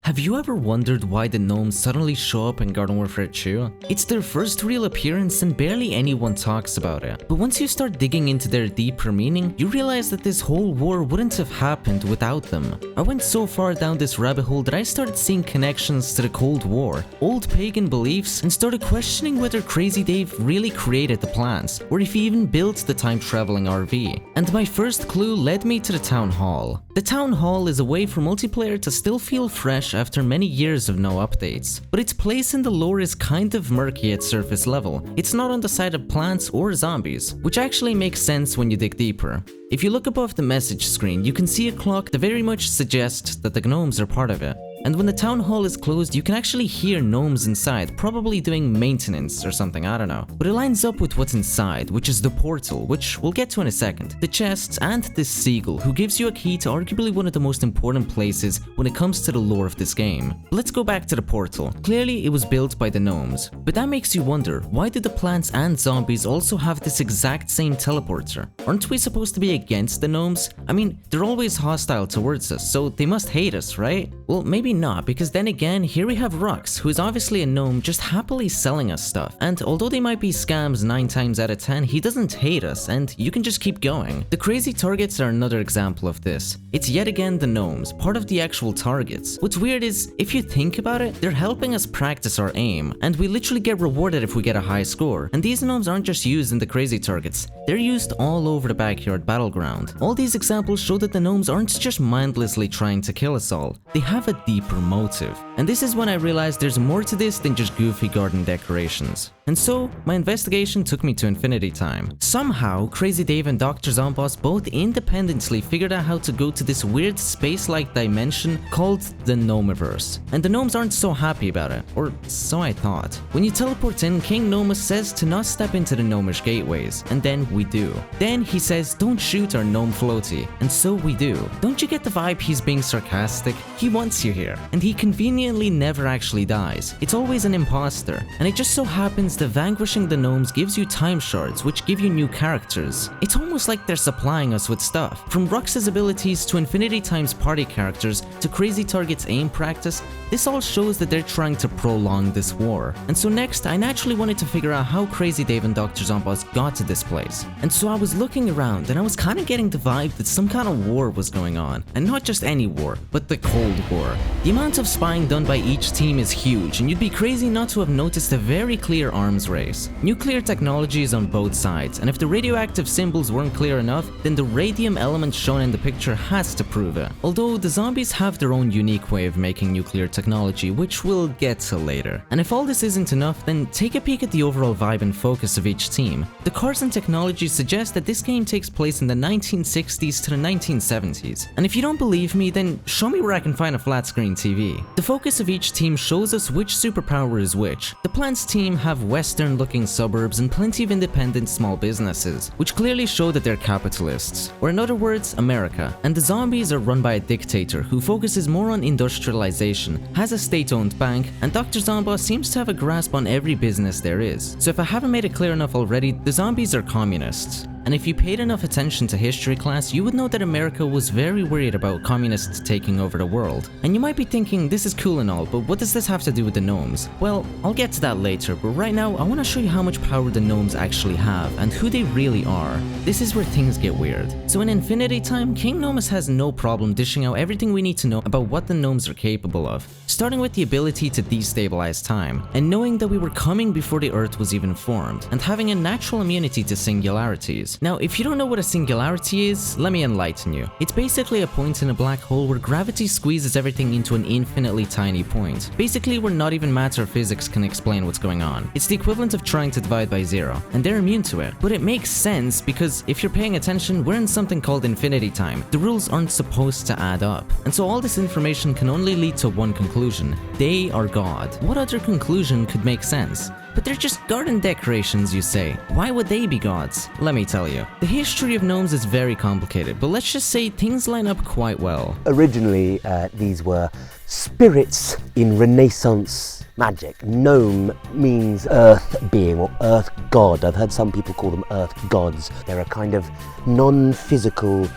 Have you ever wondered why the gnomes suddenly show up in Garden Warfare 2? It's their first real appearance and barely anyone talks about it. But once you start digging into their deeper meaning, you realize that this whole war wouldn't have happened without them. I went so far down this rabbit hole that I started seeing connections to the Cold War, old pagan beliefs, and started questioning whether Crazy Dave really created the plans, or if he even built the time-traveling RV. And my first clue led me to the Town Hall. The Town Hall is a way for multiplayer to still feel fresh after many years of no updates, but its place in the lore is kind of murky at surface level. It's not on the side of plants or zombies, which actually makes sense when you dig deeper. If you look above the message screen, you can see a clock that very much suggests that the gnomes are part of it. And when the town hall is closed, you can actually hear gnomes inside, probably doing maintenance or something, I don't know. But it lines up with what's inside, which is the portal, which we'll get to in a second, the chests, and this seagull, who gives you a key to arguably one of the most important places when it comes to the lore of this game. Let's go back to the portal. Clearly, it was built by the gnomes. But that makes you wonder, why do the plants and zombies also have this exact same teleporter? Aren't we supposed to be against the gnomes? I mean, they're always hostile towards us, so they must hate us, right? Well, maybe not, because then again, here we have Rux, who is obviously a gnome just happily selling us stuff. And although they might be scams 9 times out of 10, he doesn't hate us, and you can just keep going. The crazy targets are another example of this. It's yet again the gnomes, part of the actual targets. What's weird is, if you think about it, they're helping us practice our aim, and we literally get rewarded if we get a high score. And these gnomes aren't just used in the crazy targets, they're used all over the backyard battleground. All these examples show that the gnomes aren't just mindlessly trying to kill us all, they have a deeper motive. And this is when I realized there's more to this than just goofy garden decorations. And so, my investigation took me to Infinity Time. Somehow, Crazy Dave and Dr. Zomboss both independently figured out how to go to this weird space-like dimension called the Gnomeverse. And the gnomes aren't so happy about it, or so I thought. When you teleport in, King Gnomus says to not step into the gnomish gateways, and then we do. Then he says don't shoot our gnome floaty, and so we do. Don't you get the vibe he's being sarcastic? He wants you here, and he conveniently never actually dies. It's always an imposter, and it just so happens that vanquishing the gnomes gives you time shards, which give you new characters. It's almost like they're supplying us with stuff. From Rux's abilities to Infinity Time's party characters to Crazy Target's aim practice, this all shows that they're trying to prolong this war. And so next, I naturally wanted to figure out how Crazy Dave and Dr. Zomboss got to this place. And so I was looking around and I was kind of getting the vibe that some kind of war was going on. And not just any war, but the Cold War. The amount of spying done by each team is huge, and you'd be crazy not to have noticed a very clear arms race. Nuclear technology is on both sides, and if the radioactive symbols weren't clear enough, then the radium element shown in the picture has to prove it. Although the zombies have their own unique way of making nuclear technology, which we'll get to later. And if all this isn't enough, then take a peek at the overall vibe and focus of each team. The cars and technology suggest that this game takes place in the 1960s to the 1970s. And if you don't believe me, then show me where I can find a flat screen TV. The focus of each team shows us which superpower is which. The plants team have western-looking suburbs and plenty of independent small businesses, which clearly show that they're capitalists, or in other words, America. And the zombies are run by a dictator who focuses more on industrialization, has a state-owned bank, and Dr. Zomboss seems to have a grasp on every business there is. So if I haven't made it clear enough already, the zombies are communists. And if you paid enough attention to history class, you would know that America was very worried about communists taking over the world. And you might be thinking, this is cool and all, but what does this have to do with the gnomes? Well, I'll get to that later, but right now I want to show you how much power the gnomes actually have and who they really are. This is where things get weird. So in Infinity Time, King Gnomus has no problem dishing out everything we need to know about what the gnomes are capable of. Starting with the ability to destabilize time, and knowing that we were coming before the Earth was even formed, and having a natural immunity to singularities. Now, if you don't know what a singularity is, let me enlighten you. It's basically a point in a black hole where gravity squeezes everything into an infinitely tiny point. Basically, where not even math or physics can explain what's going on. It's the equivalent of trying to divide by 0, and they're immune to it. But it makes sense because if you're paying attention, we're in something called Infinity Time. The rules aren't supposed to add up. And so all this information can only lead to one conclusion. They are God. What other conclusion could make sense? But they're just garden decorations, you say. Why would they be gods? Let me tell you. The history of gnomes is very complicated, but let's just say things line up quite well. Originally, these were spirits in Renaissance magic. Gnome means earth being or earth god. I've heard some people call them earth gods. They're a kind of non-physical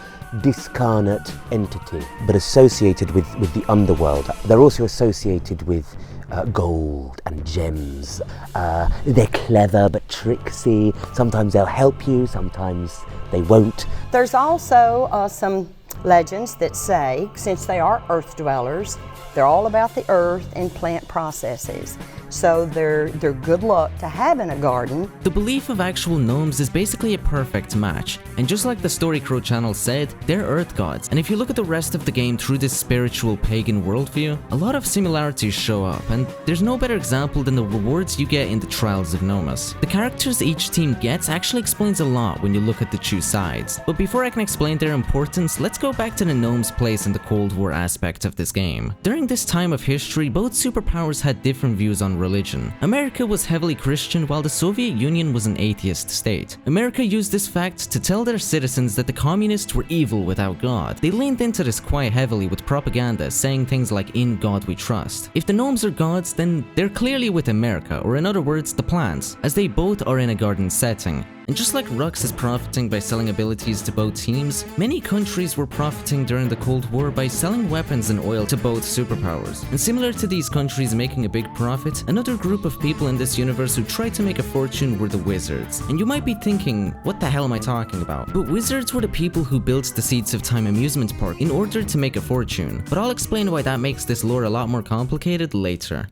discarnate entity, but associated with the underworld. They're also associated with gold and gems. They're clever but tricksy. Sometimes they'll help you, sometimes they won't. There's also some legends that say, since they are earth dwellers, they're all about the earth and plant processes. So they're good luck to have in a garden. The belief of actual gnomes is basically a perfect match, and just like the Story Crow channel said, they're earth gods, and if you look at the rest of the game through this spiritual pagan worldview, a lot of similarities show up, and there's no better example than the rewards you get in the Trials of Gnomes. The characters each team gets actually explains a lot when you look at the two sides, but before I can explain their importance, let's go back to the gnomes' place in the Cold War aspect of this game. During this time of history, both superpowers had different views on religion. America was heavily Christian while the Soviet Union was an atheist state. America used this fact to tell their citizens that the communists were evil without God. They leaned into this quite heavily with propaganda, saying things like "in God we trust." If the gnomes are gods, then they're clearly with America, or in other words, the plants, as they both are in a garden setting. And just like Rux is profiting by selling abilities to both teams, many countries were profiting during the Cold War by selling weapons and oil to both superpowers. And similar to these countries making a big profit, another group of people in this universe who tried to make a fortune were the wizards. And you might be thinking, what the hell am I talking about? But wizards were the people who built the Seeds of Time amusement park in order to make a fortune. But I'll explain why that makes this lore a lot more complicated later.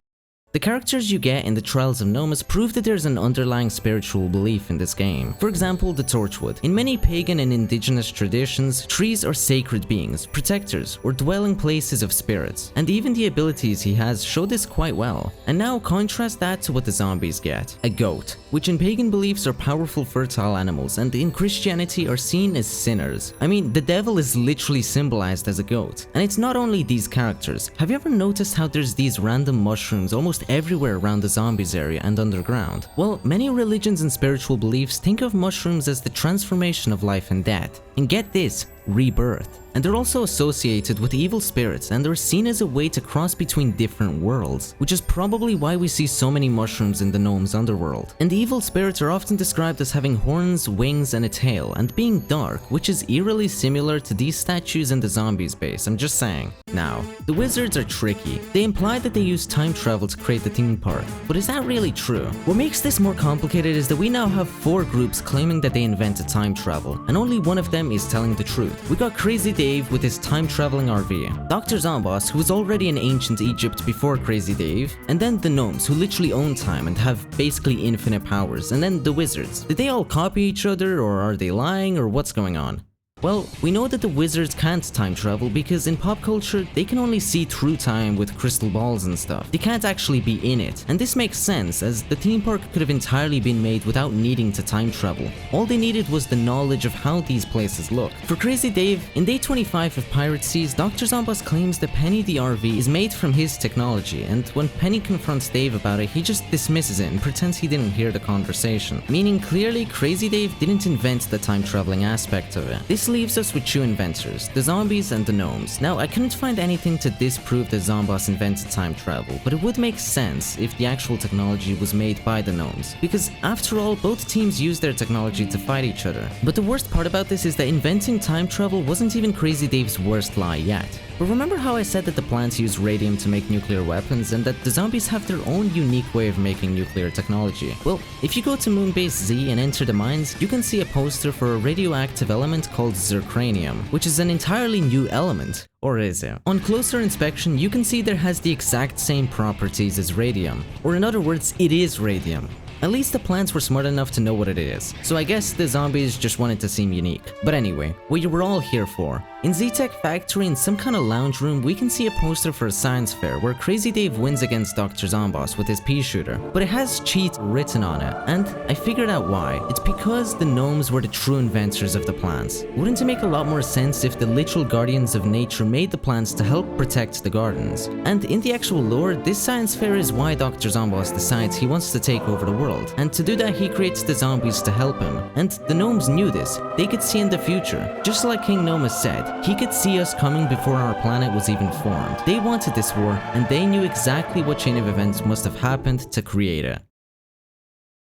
The characters you get in the Trials of Gnomes prove that there's an underlying spiritual belief in this game. For example, the Torchwood. In many pagan and indigenous traditions, trees are sacred beings, protectors, or dwelling places of spirits, and even the abilities he has show this quite well. And now contrast that to what the zombies get. A goat, which in pagan beliefs are powerful fertile animals, and in Christianity are seen as sinners. I mean, the devil is literally symbolized as a goat. And it's not only these characters. Have you ever noticed how there's these random mushrooms almost everywhere around the zombies area and underground? Well, many religions and spiritual beliefs think of mushrooms as the transformation of life and death. And get this, rebirth. And they're also associated with evil spirits, and they're seen as a way to cross between different worlds, which is probably why we see so many mushrooms in the gnomes underworld. And the evil spirits are often described as having horns, wings, and a tail, and being dark, which is eerily similar to these statues in the zombies base, I'm just saying. Now, the wizards are tricky. They imply that they use time travel to create the theme park, but is that really true? What makes this more complicated is that we now have 4 groups claiming that they invented time travel, and only one of them is telling the truth. We got Crazy Dave with his time-traveling RV, Dr. Zomboss, who was already in ancient Egypt before Crazy Dave, and then the gnomes, who literally own time and have basically infinite powers, and then the wizards. Did they all copy each other, or are they lying, or what's going on? Well, we know that the wizards can't time travel because in pop culture, they can only see through time with crystal balls and stuff. They can't actually be in it. And this makes sense, as the theme park could have entirely been made without needing to time travel. All they needed was the knowledge of how these places look. For Crazy Dave, in day 25 of Pirate Seas, Dr. Zomboss claims that Penny the RV is made from his technology, and when Penny confronts Dave about it, he just dismisses it and pretends he didn't hear the conversation. Meaning clearly, Crazy Dave didn't invent the time traveling aspect of it. This leaves us with 2 inventors, the zombies and the gnomes. Now, I couldn't find anything to disprove that Zomboss invented time travel, but it would make sense if the actual technology was made by the gnomes, because after all, both teams use their technology to fight each other. But the worst part about this is that inventing time travel wasn't even Crazy Dave's worst lie yet. But remember how I said that the plants use radium to make nuclear weapons and that the zombies have their own unique way of making nuclear technology? Well, if you go to Moonbase Z and enter the mines, you can see a poster for a radioactive element called zirconium, which is an entirely new element. Or is it? On closer inspection, you can see there has the exact same properties as radium. Or in other words, it is radium. At least the plants were smart enough to know what it is, so I guess the zombies just wanted to seem unique. But anyway, what you were all here for. In Z-Tech Factory, in some kind of lounge room, we can see a poster for a science fair where Crazy Dave wins against Dr. Zomboss with his pea shooter, but it has cheat written on it, and I figured out why. It's because the gnomes were the true inventors of the plants. Wouldn't it make a lot more sense if the literal guardians of nature made the plants to help protect the gardens? And in the actual lore, this science fair is why Dr. Zomboss decides he wants to take over the world, and to do that he creates the zombies to help him. And the gnomes knew this. They could see in the future. Just like King Gnomes said, he could see us coming before our planet was even formed. They wanted this war, and they knew exactly what chain of events must have happened to create it.